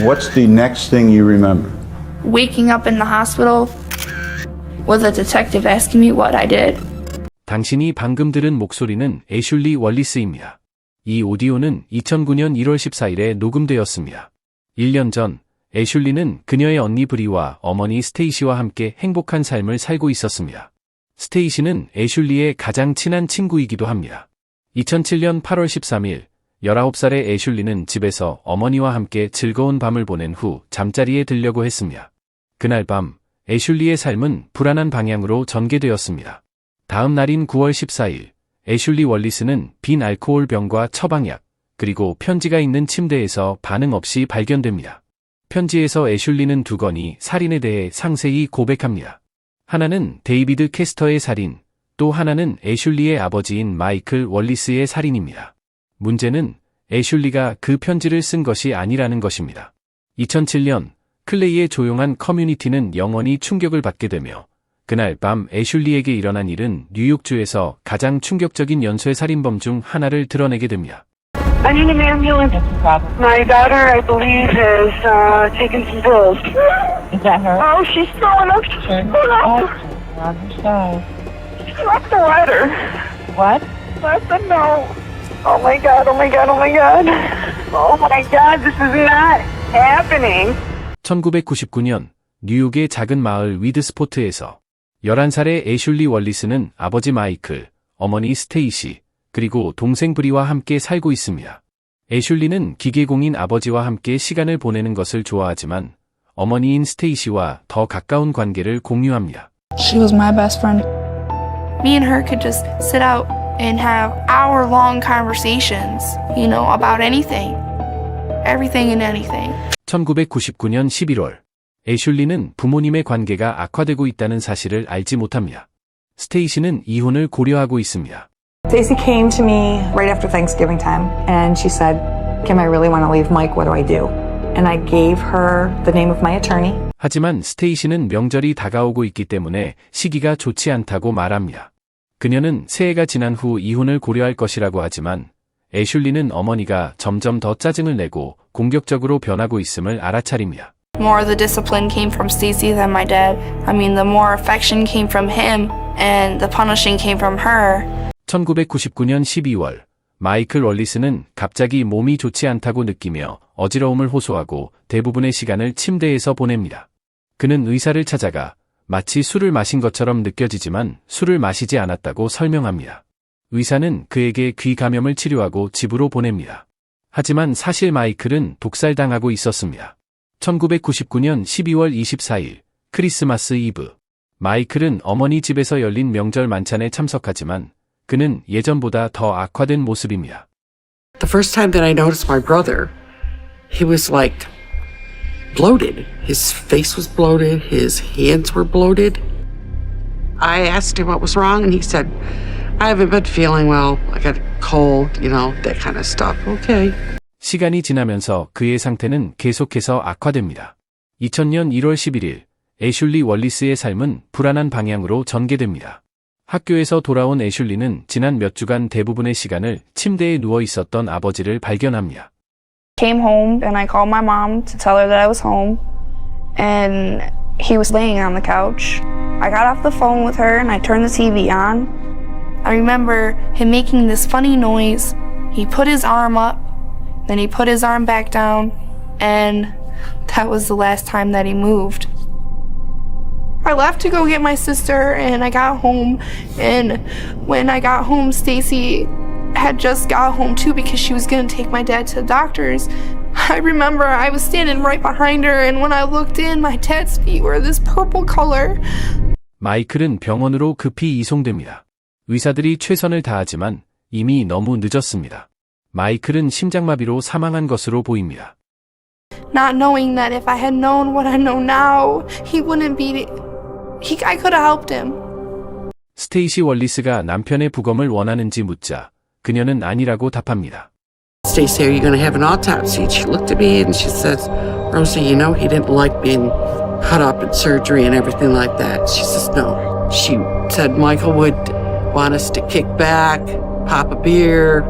What's the next thing you remember? Waking up in the hospital with a detective asking me what I did. 당신이 방금 들은 목소리는 애슐리 월리스입니다. 이 오디오는 2009년 1월 14일에 녹음되었습니다. 1년 전 애슐리는 그녀의 언니 브리와 어머니 스테이시와 함께 행복한 삶을 살고 있었습니다. 스테이시는 애슐리의 가장 친한 친구이기도 합니다. 2007년 8월 13일 19살의 애슐리는 집에서 어머니와 함께 즐거운 밤을 보낸 후 잠자리에 들려고 했습니다. 그날 밤 애슐리의 삶은 불안한 방향으로 전개되었습니다. 다음 날인 9월 14일 애슐리 월리스는 빈 알코올 병과 처방약 그리고 편지가 있는 침대에서 반응 없이 발견됩니다. 편지에서 애슐리는 두 건의 살인에 대해 상세히 고백합니다. 하나는 데이비드 캐스터의 살인, 또 하나는 애슐리의 아버지인 마이클 월리스의 살인입니다. 문제는 애슐리가 그 편지를 쓴 것이 아니라는 것입니다. 2007년 클레이의 조용한 커뮤니티는 영원히 충격을 받게 되며 그날 밤 애슐리에게 일어난 일은 뉴욕주에서 가장 충격적인 연쇄 살인범 중 하나를 드러내게 됩니다. I need an ambulance. My daughter, I believe, has taken some pills. Is that her? Oh, she's throwing up. She left the letter. What? Left the note. Oh my God, oh my God, oh my God. Oh my God, this is not happening. 1999년 뉴욕의 작은 마을 위드스포트에서 11살의 애슐리 월리스는 아버지 마이클, 어머니 스테이시, 그리고 동생 브리와 함께 살고 있습니다. 애슐리는 기계공인 아버지와 함께 시간을 보내는 것을 좋아하지만 어머니인 스테이시와 더 가까운 관계를 공유합니다. She was my best friend. Me and her could just sit out and have hour-long conversations, about anything. Everything and anything. 1999년 11월, 애슐리는 부모님의 관계가 악화되고 있다는 사실을 알지 못합니다. 스테이시는 이혼을 고려하고 있습니다. Stacey came to me right after Thanksgiving time and she said, Kim, I really want to leave Mike. What do I do? And I gave her the name of my attorney. 하지만 스테이시는 명절이 다가오고 있기 때문에 시기가 좋지 않다고 말합니다. 그녀는 새해가 지난 후 이혼을 고려할 것이라고 하지만 애슐리는 어머니가 점점 더 짜증을 내고 공격적으로 변하고 있음을 알아차립니다. More of the discipline came from Stacey than my dad. The more affection came from him and the punishing came from her. 1999년 12월, 마이클 월리스는 갑자기 몸이 좋지 않다고 느끼며 어지러움을 호소하고 대부분의 시간을 침대에서 보냅니다. 그는 의사를 찾아가 마치 술을 마신 것처럼 느껴지지만 술을 마시지 않았다고 설명합니다. 의사는 그에게 귀 감염을 치료하고 집으로 보냅니다. 하지만 사실 마이클은 독살당하고 있었습니다. 1999년 12월 24일, 크리스마스 이브. 마이클은 어머니 집에서 열린 명절 만찬에 참석하지만 그는 예전보다 더 악화된 모습입니다. The first time that I noticed my brother, he was like bloated. His face was bloated, his hands were bloated. I asked him what was wrong and he said, I haven't been feeling well. I got a cold, that kind of stuff. Okay. 시간이 지나면서 그의 상태는 계속해서 악화됩니다. 2000년 1월 11일, 애슐리 월리스의 삶은 불안한 방향으로 전개됩니다. 학교에서 돌아온 애슐리는 지난 몇 주간 대부분의 시간을 침대에 누워 있었던 아버지를 발견합니다. Came home and I called my mom to tell her that I was home and he was laying on the couch. I got off the phone with her and I turned the TV on. I remember him making this funny noise. He put his arm up, then he put his arm back down, and that was the last time that he moved. I left to go get my sister and I got home, and when I got home, Stacey had just got home too because she was going to take my dad to the doctors. I remember I was standing right behind her and when I looked in, my dad's feet were this purple color. 마이클은 병원으로 급히 이송됩니다. 의사들이 최선을 다하지만 이미 너무 늦었습니다. 마이클은 심장마비로 사망한 것으로 보입니다. Not knowing that if I had known what I know now, I could have helped him. 스테이시 월리스가 남편의 부검을 원하는지 묻자 그녀는 아니라고 답합니다. Stacey, are you going to have an autopsy? She looked at me and she says, Rosie, he didn't like being cut up in surgery and everything like that. She says, no. She said Michael would want us to kick back, pop a beer,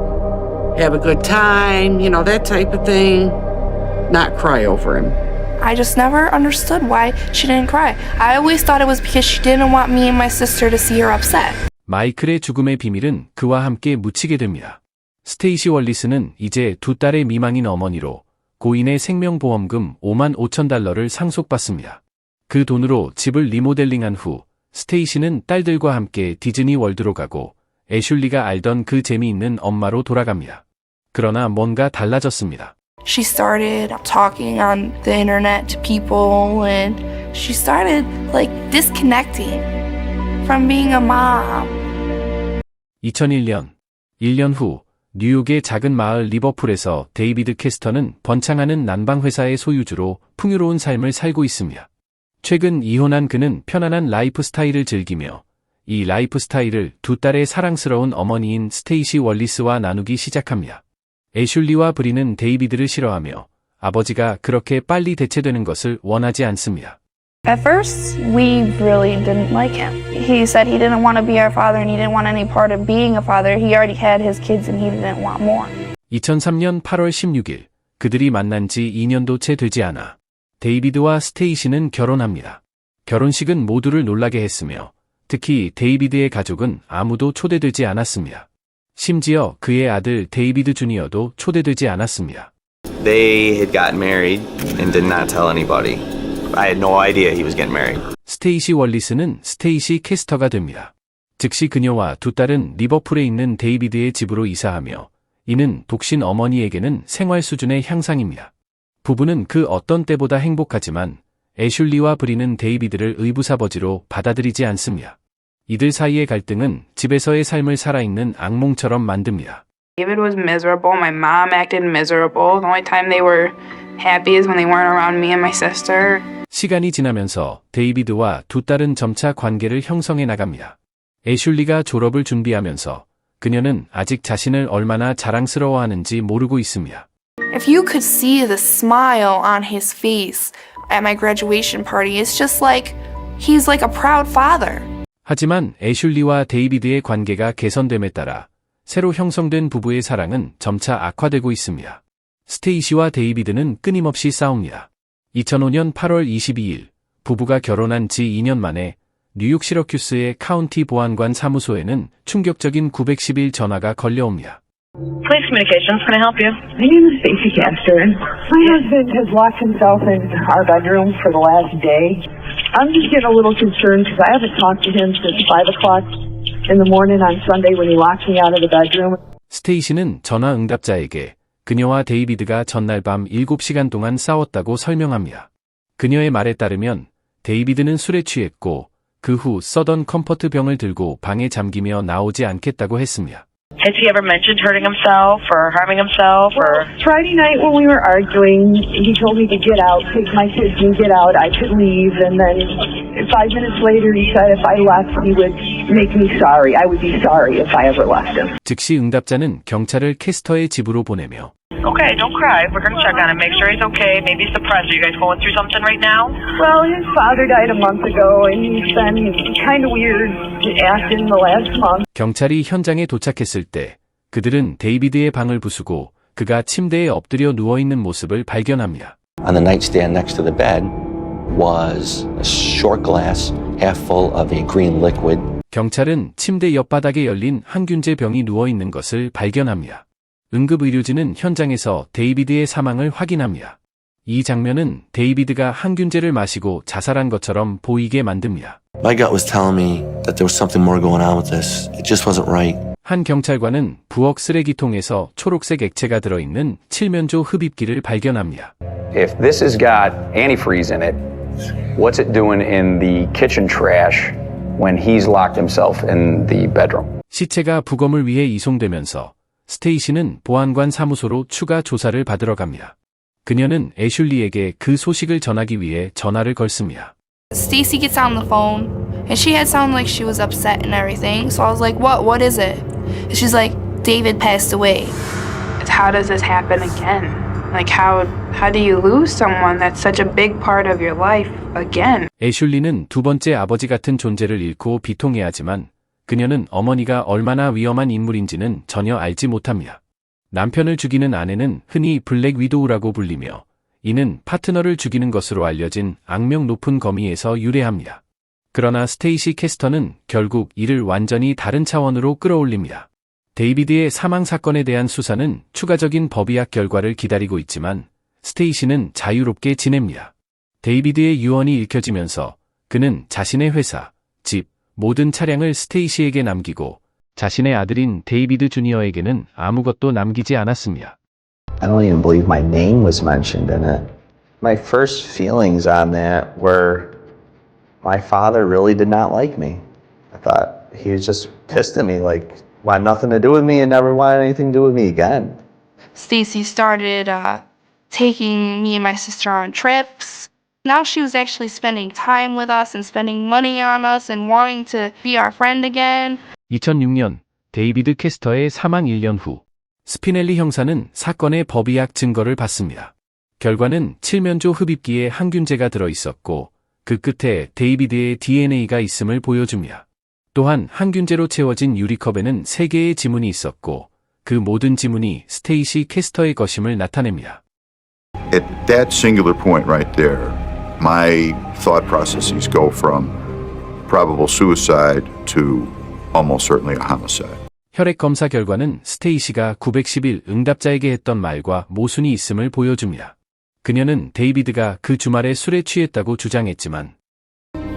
have a good time, that type of thing. not cry over him? I just never understood why she didn't cry. I always thought it was because she didn't want me and my sister to see her upset. 마이클의 죽음의 비밀은 그와 함께 묻히게 됩니다. 스테이시 월리스는 이제 두 딸의 미망인 어머니로 고인의 생명보험금 5만 5천 달러를 상속받습니다. 그 돈으로 집을 리모델링한 후 스테이시는 딸들과 함께 디즈니 월드로 가고 애슐리가 알던 그 재미있는 엄마로 돌아갑니다. 그러나 뭔가 달라졌습니다. She started talking on the internet to people and she started like disconnecting from being a mom. 2001년, 1년 후 뉴욕의 작은 마을 리버풀에서 데이비드 캐스터는 번창하는 난방회사의 소유주로 풍요로운 삶을 살고 있습니다. 최근 이혼한 그는 편안한 라이프 스타일을 즐기며 이 라이프 스타일을 두 딸의 사랑스러운 어머니인 스테이시 월리스와 나누기 시작합니다. 애슐리와 브리는 데이비드를 싫어하며 아버지가 그렇게 빨리 대체되는 것을 원하지 않습니다. At first, we really didn't like him. He said he didn't want to be our father and he didn't want any part of being a father. He already had his kids and he didn't want more. 2003년 8월 16일, 그들이 만난 지 2년도 채 되지 않아 데이비드와 스테이시는 결혼합니다. 결혼식은 모두를 놀라게 했으며 특히 데이비드의 가족은 아무도 초대되지 않았습니다. 심지어 그의 아들 데이비드 주니어도 초대되지 않았습니다. They had gotten married and did not tell anybody. I had no idea he was getting married. 스테이시 월리스는 스테이시 캐스터가 됩니다. 즉시 그녀와 두 딸은 리버풀에 있는 데이비드의 집으로 이사하며 이는 독신 어머니에게는 생활 수준의 향상입니다. 부부는 그 어떤 때보다 행복하지만 애슐리와 브리는 데이비드를 의붓아버지로 받아들이지 않습니다. 이들 사이의 갈등은 집에서의 삶을 살아있는 악몽처럼 만듭니다. David was miserable. My mom acted miserable. The only time they were happy is when they weren't around me and my sister. 시간이 지나면서 데이비드와 두 딸은 점차 관계를 형성해 나갑니다. 애슐리가 졸업을 준비하면서 그녀는 아직 자신을 얼마나 자랑스러워하는지 모르고 있습니다. If you could see the smile on his face at my graduation party, it's just like he's like a proud father. 하지만 애슐리와 데이비드의 관계가 개선됨에 따라 새로 형성된 부부의 사랑은 점차 악화되고 있습니다. 스테이시와 데이비드는 끊임없이 싸웁니다. 2005년 8월 22일 부부가 결혼한 지 2년 만에 뉴욕 시러큐스의 카운티 보안관 사무소에는 충격적인 911 전화가 걸려옵니다. Police communications, can I help you? My name is Stacy Caster, and my husband has locked himself in our bedroom for the last day. I'm just getting a little concerned because I haven't talked to him since 5 o'clock in the morning on Sunday when he locked me out of the bedroom. 스테이시는 전화 응답자에게 그녀와 데이비드가 전날 밤 7시간 동안 싸웠다고 설명합니다. 그녀의 말에 따르면 데이비드는 술에 취했고 그 후 써던 컴포트 병을 들고 방에 잠기며 나오지 않겠다고 했습니다. Has he ever mentioned hurting himself or harming himself or? Friday night when we were arguing, he told me to get out, take my kids and get out. I could leave, and then 5 minutes later he said if I left he would make me sorry. I would be sorry if I ever left him. 즉시 응답자는 경찰을 캐스터의 집으로 보내며 Okay, don't cry. We're gonna check on him, make sure he's okay. Maybe he's depressed. Are you guys going through something right now? Well, his father died a month ago, and he's been kind of weird acting the last month. 경찰이 현장에 도착했을 때 그들은 데이비드의 방을 부수고 그가 침대에 엎드려 누워있는 모습을 발견합니다. On the nightstand next to the bed was a short glass half full of a green liquid. 경찰은 침대 옆바닥에 열린 항균제 병이 누워있는 것을 발견합니다. 응급의료진은 현장에서 데이비드의 사망을 확인합니다. 이 장면은 데이비드가 항균제를 마시고 자살한 것처럼 보이게 만듭니다. My gut was telling me that there was something more going on with this. It just wasn't right. 한 경찰관은 부엌 쓰레기통에서 초록색 액체가 들어있는 칠면조 흡입기를 발견합니다. If this has got antifreeze in it, what's it doing in the kitchen trash when he's locked himself in the bedroom? 시체가 부검을 위해 이송되면서 스테이시는 보안관 사무소로 추가 조사를 받으러 갑니다. 그녀는 애슐리에게 그 소식을 전하기 위해 전화를 걸습니다. Stacy gets on the phone and she had sounded like she was upset and everything. So I was like, what is it? And she's like, David passed away. How does this happen again? Like how do you lose someone that's such a big part of your life again? 애슐리는 두 번째 아버지 같은 존재를 잃고 비통해하지만 그녀는 어머니가 얼마나 위험한 인물인지는 전혀 알지 못합니다. 남편을 죽이는 아내는 흔히 블랙 위도우라고 불리며 이는 파트너를 죽이는 것으로 알려진 악명 높은 거미에서 유래합니다. 그러나 스테이시 캐스터는 결국 이를 완전히 다른 차원으로 끌어올립니다. 데이비드의 사망 사건에 대한 수사는 추가적인 법의학 결과를 기다리고 있지만 스테이시는 자유롭게 지냅니다. 데이비드의 유언이 읽혀지면서 그는 자신의 회사, 집, 모든 차량을 스테이시에게 남기고 자신의 아들인 데이비드 주니어에게는 아무것도 남기지 않았습니다. I don't even believe my name was mentioned in it. My first feelings on that were my father really did not like me. I thought he was just pissed at me, like, wanted nothing to do with me and never wanted anything to do with me again. Stacy started taking me and my sister on trips. Now she was actually spending time with us and spending money on us and wanting to be our friend again. 2006년 데이비드 캐스터의 사망 1년 후 스피넬리 형사는 사건의 법의학 증거를 받습니다. 결과는 칠면조 흡입기에 항균제가 들어있었고 그 끝에 데이비드의 DNA가 있음을 보여줍니다. 또한 항균제로 채워진 유리컵에는 3개의 지문이 있었고 그 모든 지문이 스테이시 캐스터의 것임을 나타냅니다. At that singular point right there, my thought processes go from probable suicide to almost certainly a homicide. 혈액 검사 결과는 스테이시가 910일 응답자에게 했던 말과 모순이 있음을 보여줍니다. 그녀는 데이비드가 그 주말에 술에 취했다고 주장했지만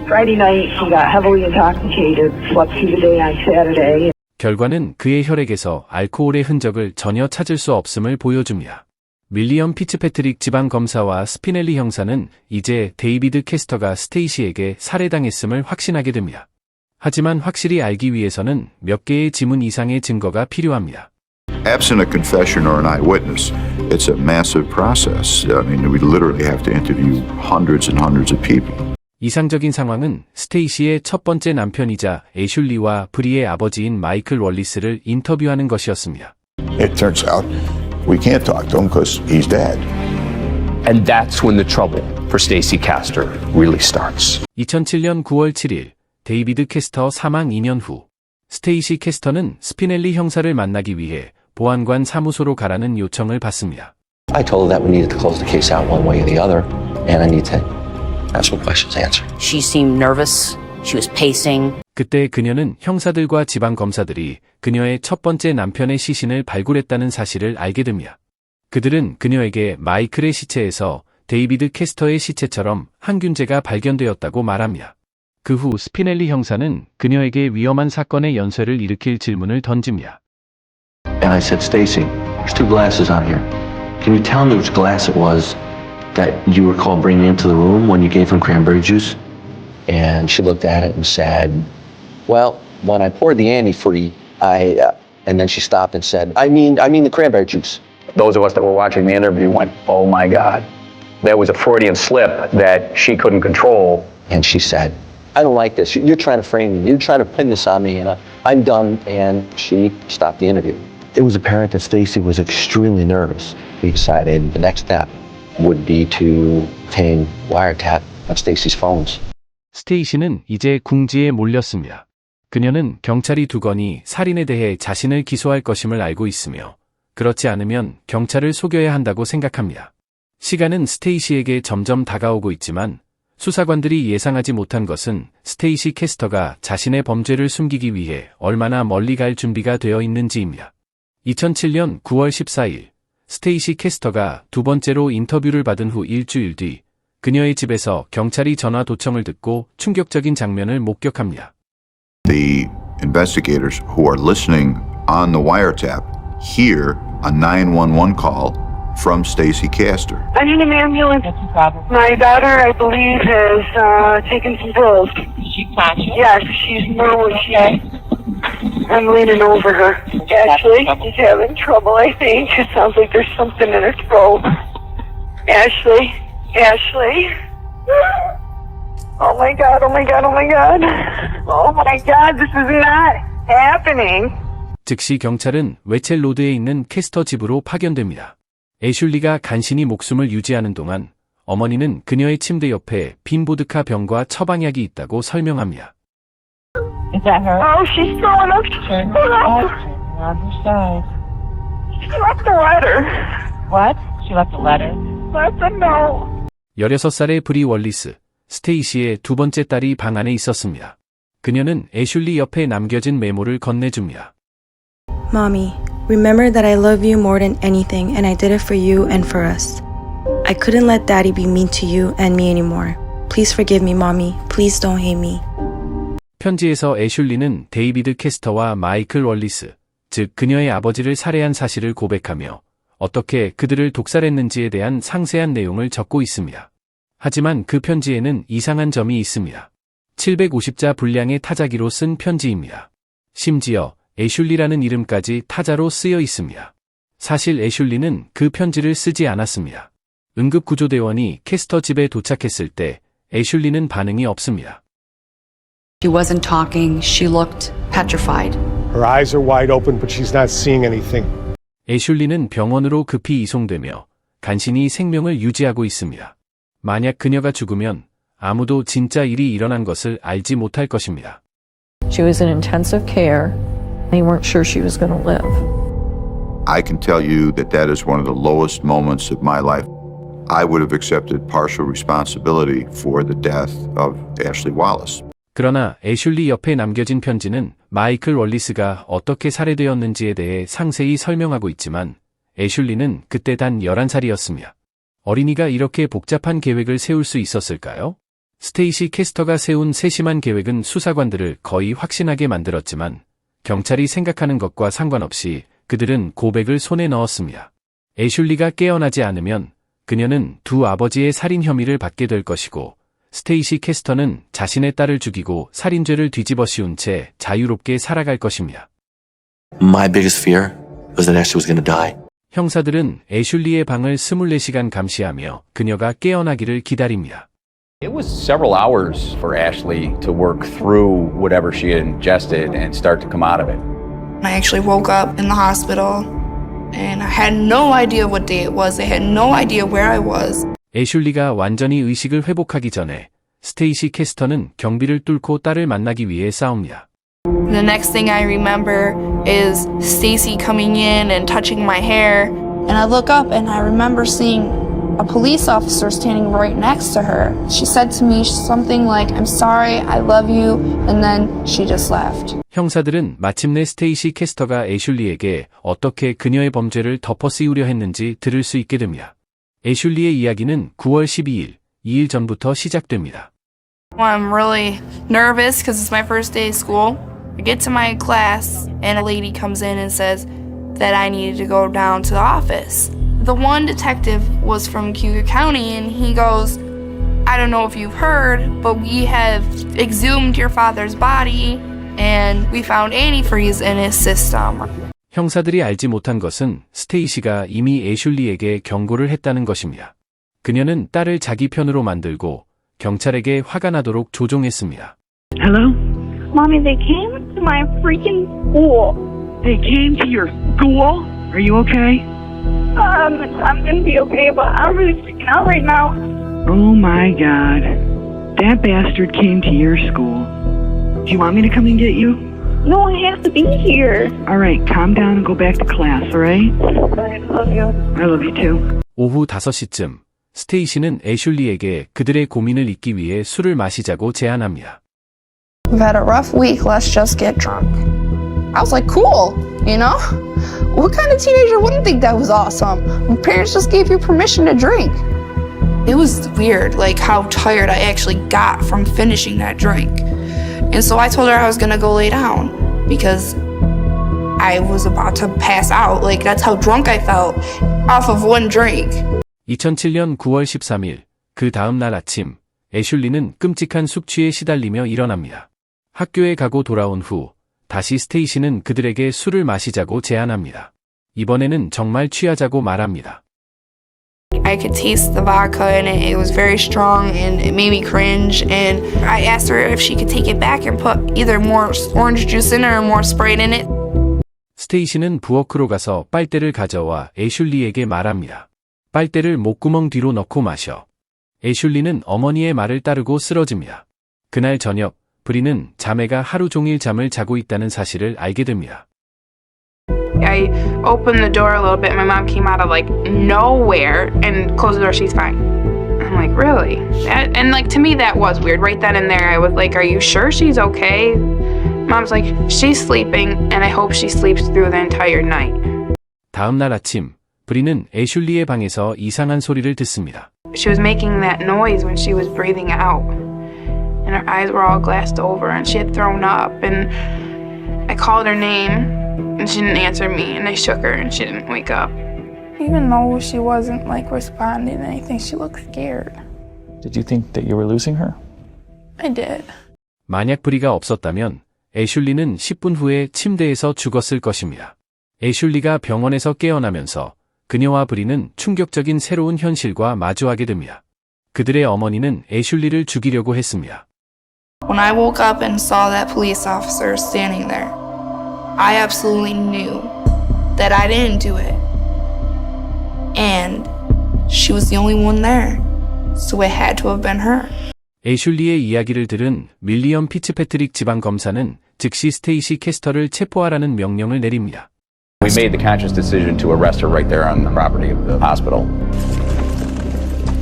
Friday night, he got heavily intoxicated, slept through the day on Saturday. 결과는 그의 혈액에서 알코올의 흔적을 전혀 찾을 수 없음을 보여줍니다. 밀리엄 피츠패트릭 지방검사와 스피넬리 형사는 이제 데이비드 캐스터가 스테이시에게 살해당했음을 확신하게 됩니다. 하지만 확실히 알기 위해서는 몇 개의 지문 이상의 증거가 필요합니다. Absent a confession or an eyewitness, it's a massive process. I mean, we literally have to interview hundreds and hundreds of people. 이상적인 상황은 스테이시의 첫 번째 남편이자 애슐리와 브리의 아버지인 마이클 월리스를 인터뷰하는 것이었습니다. It turns out we can't talk to him because he's dead. And that's when the trouble for Stacy Castor really starts. 2007년 9월 7일 데이비드 캐스터 사망 2년 후 스테이시 캐스터는 스피넬리 형사를 만나기 위해 보안관 사무소로 가라는 요청을 받습니다. I told her that we needed to close the case out one way or the other, and I need to have some questions answered. She seemed nervous. She was pacing. 그때 그녀는 형사들과 지방 검사들이 그녀의 첫 번째 남편의 시신을 발굴했다는 사실을 알게 됩니다. 그들은 그녀에게 마이클의 시체에서 데이비드 캐스터의 시체처럼 항균제가 발견되었다고 말합니다. 그 후 스피넬리 형사는 그녀에게 위험한 사건의 연쇄를 일으킬 질문을 던집니다. And I said, Stacy, there's 2 glasses on here. Can you tell me which glass it was that you recall bringing into the room when you gave him cranberry juice? And she looked at it and said, well, when I poured the antifreeze, and then she stopped and said, I mean the cranberry juice. Those of us that were watching the interview went, oh my God. There was a Freudian slip that she couldn't control. And she said, I don't like this. You're trying to frame me. You're trying to pin this on me, and I'm done. And she stopped the interview. It was apparent that Stacy was extremely nervous. We decided the next step would be to obtain wiretap of Stacy's phones. 스테이시는 이제 궁지에 몰렸습니다. 그녀는 경찰이 두건이 살인에 대해 자신을 기소할 것임을 알고 있으며 그렇지 않으면 경찰을 속여야 한다고 생각합니다. 시간은 스테이시에게 점점 다가오고 있지만 수사관들이 예상하지 못한 것은 스테이시 캐스터가 자신의 범죄를 숨기기 위해 얼마나 멀리 갈 준비가 되어 있는지입니다. 2007년 9월 14일 스테이시 캐스터가 2번째로 인터뷰를 받은 후 일주일 뒤 그녀의 집에서 경찰이 전화 도청을 듣고 충격적인 장면을 목격합니다. The investigators who are listening on the wiretap hear a 911 call from Stacy Castor. I need an ambulance. What's the problem? My daughter, I believe, has taken some pills. Is she conscious? Yes, she's normally. I'm leaning over her. Ashley, she's having trouble, I think. It sounds like there's something in her throat. Ashley. Oh my God, oh my God, oh my God. Oh my God, this is not happening. 즉시 경찰은 웨첼 로드에 있는 캐스터 집으로 파견됩니다. 애슐리가 간신히 목숨을 유지하는 동안 어머니는 그녀의 침대 옆에 빈 보드카 병과 처방약이 있다고 설명합니다. Is that her? Oh, she's throwing up. Turn on her side. She left a letter. What? She left a letter? That's a no. 16살의 브리 월리스, 스테이시의 두 번째 딸이 방 안에 있었습니다. 그녀는 애슐리 옆에 남겨진 메모를 건네줍니다. Mommy, remember that I love you more than anything and I did it for you and for us. I couldn't let Daddy be mean to you and me anymore. Please forgive me, Mommy. Please don't hate me. 편지에서 애슐리는 데이비드 캐스터와 마이클 월리스, 즉 그녀의 아버지를 살해한 사실을 고백하며 어떻게 그들을 독살했는지에 대한 상세한 내용을 적고 있습니다. 하지만 그 편지에는 이상한 점이 있습니다. 750자 분량의 타자기로 쓴 편지입니다. 심지어 애슐리라는 이름까지 타자로 쓰여 있습니다. 사실 애슐리는 그 편지를 쓰지 않았습니다. 응급구조대원이 캐스터 집에 도착했을 때 애슐리는 반응이 없습니다. She wasn't talking. She looked petrified. Her eyes are wide open, but she's not seeing anything. 애슐리는 병원으로 급히 이송되며 간신히 생명을 유지하고 있습니다. 만약 그녀가 죽으면 아무도 진짜 일이 일어난 것을 알지 못할 것입니다. She was in intensive care. They weren't sure she was going to live. I can tell you that that is one of the lowest moments of my life. I would have accepted partial responsibility for the death of Ashley Wallace. 그러나 애슐리 옆에 남겨진 편지는 마이클 월리스가 어떻게 살해되었는지에 대해 상세히 설명하고 있지만 애슐리는 그때 단 11살이었습니다. 어린이가 이렇게 복잡한 계획을 세울 수 있었을까요? 스테이시 캐스터가 세운 세심한 계획은 수사관들을 거의 확신하게 만들었지만 경찰이 생각하는 것과 상관없이 그들은 고백을 손에 넣었습니다. 애슐리가 깨어나지 않으면 그녀는 두 아버지의 살인 혐의를 받게 될 것이고 스테이시 캐스터는 자신의 딸을 죽이고 살인죄를 뒤집어 씌운 채 자유롭게 살아갈 것입니다. My biggest fear was that Ashley was going to die. 형사들은 애슐리의 방을 24시간 감시하며 그녀가 깨어나기를 기다립니다. It was several hours for Ashley to work through whatever she had ingested and start to come out of it. I actually woke up in the hospital and I had no idea what day it was. I had no idea where I was. 애슐리가 완전히 의식을 회복하기 전에 스테이시 캐스터는 경비를 뚫고 딸을 만나기 위해 싸웁니다. The next thing I remember is Stacy coming in and touching my hair. And I look up and I remember seeing a police officer standing right next to her. She said to me something like, I'm sorry, I love you, and then she just left. 형사들은 마침내 스테이시 캐스터가 애슐리에게 어떻게 그녀의 범죄를 덮어씌우려 했는지 들을 수 있게 됩니다. 애슐리의 이야기는 9월 12일, 2일 전부터 시작됩니다. I'm really nervous because it's my first day of school. I get to my class and a lady comes in and says that I needed to go down to the office. The one detective was from Cuyahoga County and he goes, I don't know if you've heard, but we have exhumed your father's body and we found antifreeze in his system. 형사들이 알지 못한 것은 스테이시가 이미 애슐리에게 경고를 했다는 것입니다. 그녀는 딸을 자기 편으로 만들고 경찰에게 화가 나도록 조종했습니다. Hello? Mommy, they came to my freaking school. They came to your school? Are you okay? I'm gonna be okay, but I'm really freaking out right now. Oh my god. That bastard came to your school. Do you want me to come and get you? No, I have to be here. Alright, calm down and go back to class, alright? I love you. I love you too. 오후 5시쯤 스테이시는 애슐리에게 그들의 고민을 잊기 위해 술을 마시자고 제안합니다. We've had a rough week, let's just get drunk. I was like, cool, you know? What kind of teenager wouldn't think that was awesome? When parents just gave you permission to drink. It was weird, like how tired I actually got from finishing that drink. And so I told her I was gonna go lay down because I was about to pass out. Like that's how drunk I felt off of one drink. 2007년 9월 13일, 그 다음 날 아침, 애슐리는 끔찍한 숙취에 시달리며 일어납니다. 학교에 가고 돌아온 후, 다시 스테이시는 그들에게 술을 마시자고 제안합니다. 이번에는 정말 취하자고 말합니다. I could taste the vodka and it was very strong and it made me cringe and I asked her if she could take it back and put either more orange juice in it or more Sprite in it. 스테이시는 부엌으로 가서 빨대를 가져와 애슐리에게 말합니다. 빨대를 목구멍 뒤로 넣고 마셔. 애슐리는 어머니의 말을 따르고 쓰러집니다. 그날 저녁, 브리는 자매가 하루 종일 잠을 자고 있다는 사실을 알게 됩니다. I opened the door a little bit. My mom came out of like nowhere and closed the door. She's fine. I'm like, really? And like to me that was weird. Right then and there, I was like, are you sure she's okay? Mom's like, she's sleeping, and I hope she sleeps through the entire night. 다음 날 아침, 브리는 애슐리의 방에서 이상한 소리를 듣습니다. She was making that noise when she was breathing out, and her eyes were all glassed over, and she had thrown up. And I called her name, and she didn't answer me, and I shook her, and she didn't wake up. Even though she wasn't like responding to anything, she looked scared. Did you think that you were losing her? I did. 만약 브리가 없었다면 애슐리는 10분 후에 침대에서 죽었을 것입니다. 애슐리가 병원에서 깨어나면서 그녀와 브리는 충격적인 새로운 현실과 마주하게 됩니다. 그들의 어머니는 애슐리를 죽이려고 했습니다. When I woke up and saw that police officer standing there, I absolutely knew that I didn't do it. And she was the only one there. So it had to have been her. 애슐리의 이야기를 들은 윌리엄 피츠패트릭 지방검사는 즉시 스테이시 캐스터를 체포하라는 명령을 내립니다. We made the conscious decision to arrest her right there on the property of the hospital.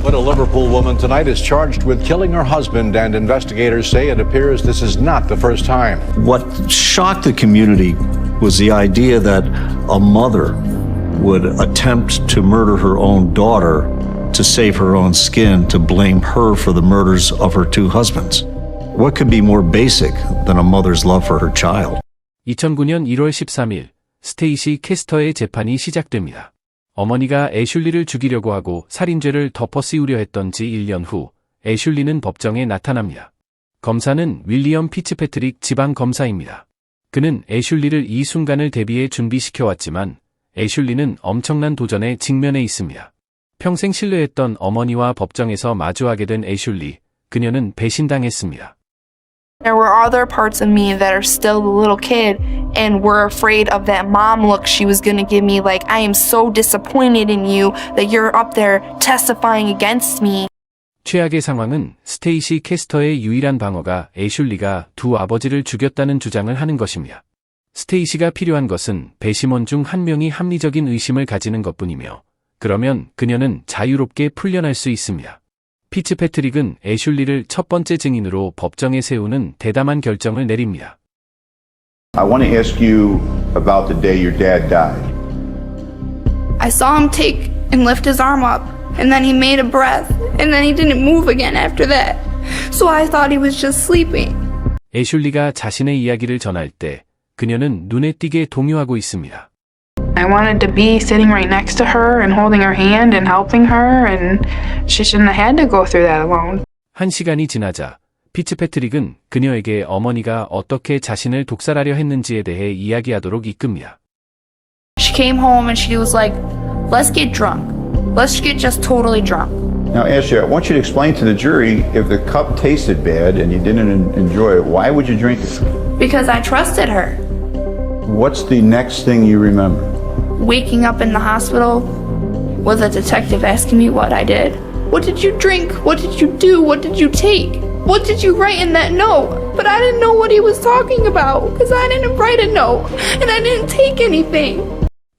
But a Liverpool woman tonight is charged with killing her husband, and investigators say it appears this is not the first time. What shocked the community was the idea that a mother would attempt to murder her own daughter to save her own skin, to blame her for the murders of her two husbands. What could be more basic than a mother's love for her child? 2009년 1월 13일 스테이시 캐스터의 재판이 시작됩니다. 어머니가 애슐리를 죽이려고 하고 살인죄를 덮어씌우려 했던 지 1년 후 애슐리는 법정에 나타납니다. 검사는 윌리엄 피츠패트릭 지방검사입니다. 그는 애슐리를 이 순간을 대비해 준비시켜왔지만 애슐리는 엄청난 도전에 직면해 있습니다. 평생 신뢰했던 어머니와 법정에서 마주하게 된 애슐리, 그녀는 배신당했습니다. There were other parts of me that are still the little kid and were afraid of that mom look she was going to give me, like, I am so disappointed in you that you're up there testifying against me. 최악의 상황은 스테이시 캐스터의 유일한 방어가 애슐리가 두 아버지를 죽였다는 주장을 하는 것입니다. 스테이시가 필요한 것은 배심원 중 한 명이 합리적인 의심을 가지는 것뿐이며, 그러면 그녀는 자유롭게 풀려날 수 있습니다. 피츠패트릭은 애슐리를 첫 번째 증인으로 법정에 세우는 대담한 결정을 내립니다. I want to ask you about the day your dad died. I saw him take and lift his arm up, and then he made a breath, and then he didn't move again after that. So I thought he was just sleeping. 애슐리가 자신의 이야기를 전할 때 그녀는 눈에 띄게 동요하고 있습니다. I wanted to be sitting right next to her and holding her hand and helping her, and she shouldn't have had to go through that alone. 한 시간이 지나자 피츠패트릭은 그녀에게 어머니가 어떻게 자신을 독살하려 했는지에 대해 이야기하도록 이끕니다. She came home and she was like, let's get drunk. Let's get just totally drunk. Now, Ashley, I want you to explain to the jury, if the cup tasted bad and you didn't enjoy it, why would you drink it? Because I trusted her. What's the next thing you remember? Waking up in the hospital with a detective asking me what I did. What did you drink? What did you do? What did you take? What did you write in that note? But I didn't know what he was talking about because I didn't write a note and I didn't take anything.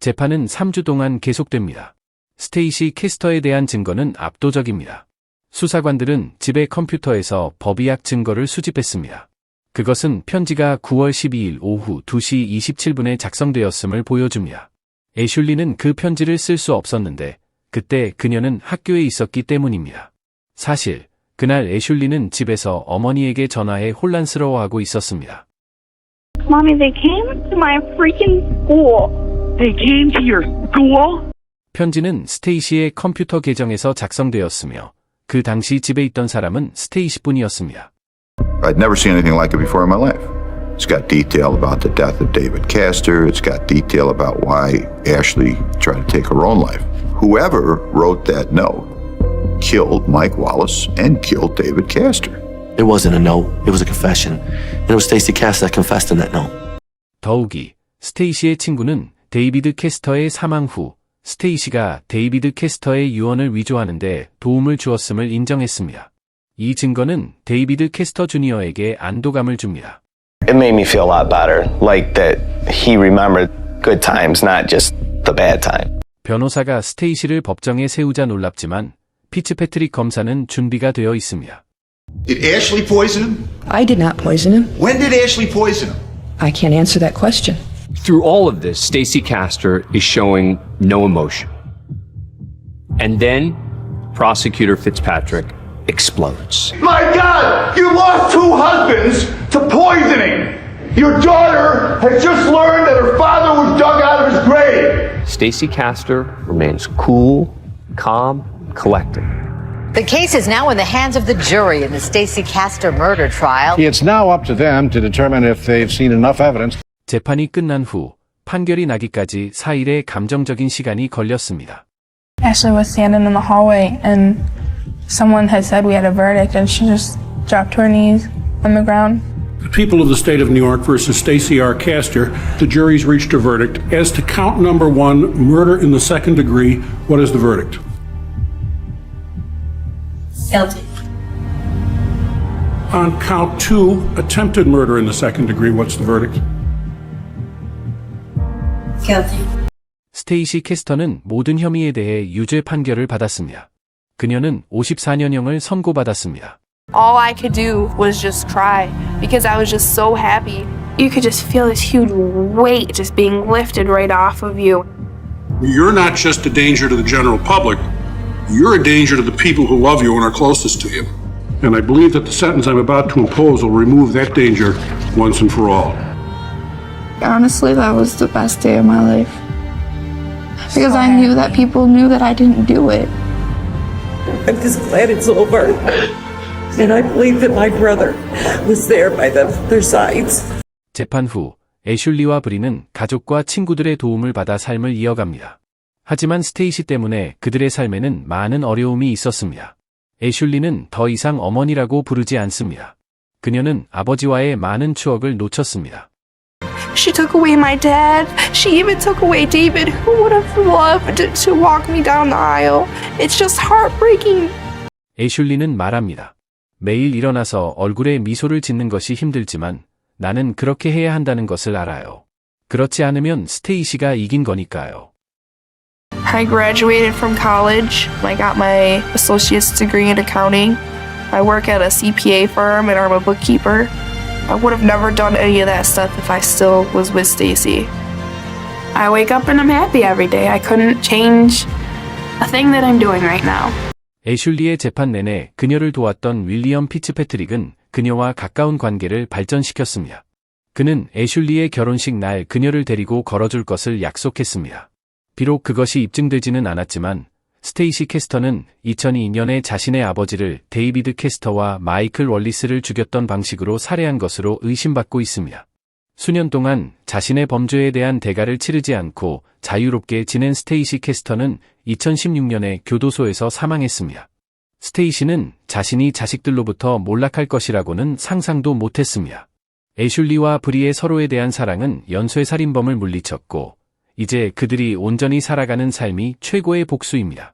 재판은 3주 동안 계속됩니다. 스테이시 캐스터에 대한 증거는 압도적입니다. 수사관들은 집의 컴퓨터에서 법의학 증거를 수집했습니다. 그것은 편지가 9월 12일 오후 2시 27분에 작성되었음을 보여줍니다. 애슐리는 그 편지를 쓸 수 없었는데 그때 그녀는 학교에 있었기 때문입니다. 사실 그날 애슐리는 집에서 어머니에게 전화해 혼란스러워하고 있었습니다. Mommy, they came to my freaking school. They came to your school? 편지는 스테이시의 컴퓨터 계정에서 작성되었으며 그 당시 집에 있던 사람은 스테이시뿐이었습니다. I'd never seen anything like it before in my life. It's got detail about the death of David Castor. It's got detail about why Ashley tried to take her own life. Whoever wrote that note killed Mike Wallace and killed David Castor. It wasn't a note. It was a confession. And it was Stacey Castor that confessed in that note. 더욱이 스테이시의 친구는 데이비드 캐스터의 사망 후 스테이시가 데이비드 캐스터의 유언을 위조하는데 도움을 주었음을 인정했습니다. 이 증거는 데이비드 캐스터 주니어에게 안도감을 줍니다. It made me feel a lot better, like that he remembered good times, not just the bad time. 변호사가 스테이시를 법정에 세우자 놀랍지만 피츠패트릭 검사는 준비가 되어 있습니다. Did Ashley poison him? I did not poison him. When did Ashley poison him? I can't answer that question. Through all of this, Stacey Castor is showing no emotion. And then Prosecutor Fitzpatrick explodes. My God! You lost 2 husbands to poisoning! Your daughter has just learned that her father was dug out of his grave! Stacey Castor remains cool, calm, collected. The case is now in the hands of the jury in the Stacey Castor murder trial. It's now up to them to determine if they've seen enough evidence. 재판이 끝난 후 판결이 나기까지 4일의 감정적인 시간이 걸렸습니다. Ashley was standing in the hallway and someone had said we had a verdict and she just dropped to her knees on the ground. The people of the state of New York versus Stacey R. Castor, the jury's reached a verdict. As to count number 1, murder in the second degree, what is the verdict? Guilty. On count 2, attempted murder in the second degree, what's the verdict? Guilty. 스테이시 캐스터는 모든 혐의에 대해 유죄 판결을 받았습니다. 그녀는 54년형을 선고받았습니다. All I could do was just cry because I was just so happy. You could just feel this huge weight just being lifted right off of you. You're not just a danger to the general public, you're a danger to the people who love you and are closest to you. And I believe that the sentence I'm about to impose will remove that danger once and for all. Honestly, that was the best day of my life. Because I knew that people knew that I didn't do it. I'm just glad it's over. And I believe that my brother was there by their sides. 재판 후 애슐리와 브리는 가족과 친구들의 도움을 받아 삶을 이어갑니다. 하지만 스테이시 때문에 그들의 삶에는 많은 어려움이 있었습니다. 애슐리는 더 이상 어머니라고 부르지 않습니다. 그녀는 아버지와의 많은 추억을 놓쳤습니다. She took away my dad. She even took away David, who would have loved to walk me down the aisle. It's just heartbreaking. 애슐리는 말합니다. 매일 일어나서 얼굴에 미소를 짓는 것이 힘들지만 나는 그렇게 해야 한다는 것을 알아요. 그렇지 않으면 스테이시가 이긴 거니까요. I graduated from college. I got my associate's degree in accounting. I work at a CPA firm and I'm a bookkeeper. I would have never done any of that stuff if I still was with Stacey. I wake up and I'm happy every day. I couldn't change a thing that I'm doing right now. 애슐리의 재판 내내 그녀를 도왔던 윌리엄 피츠패트릭은 그녀와 가까운 관계를 발전시켰습니다. 그는 애슐리의 결혼식 날 그녀를 데리고 걸어줄 것을 약속했습니다. 비록 그것이 입증되지는 않았지만 스테이시 캐스터는 2002년에 자신의 아버지를 데이비드 캐스터와 마이클 월리스를 죽였던 방식으로 살해한 것으로 의심받고 있습니다. 수년 동안 자신의 범죄에 대한 대가를 치르지 않고 자유롭게 지낸 스테이시 캐스터는 2016년에 교도소에서 사망했습니다. 스테이시는 자신이 자식들로부터 몰락할 것이라고는 상상도 못했습니다. 애슐리와 브리의 서로에 대한 사랑은 연쇄살인범을 물리쳤고 이제 그들이 온전히 살아가는 삶이 최고의 복수입니다.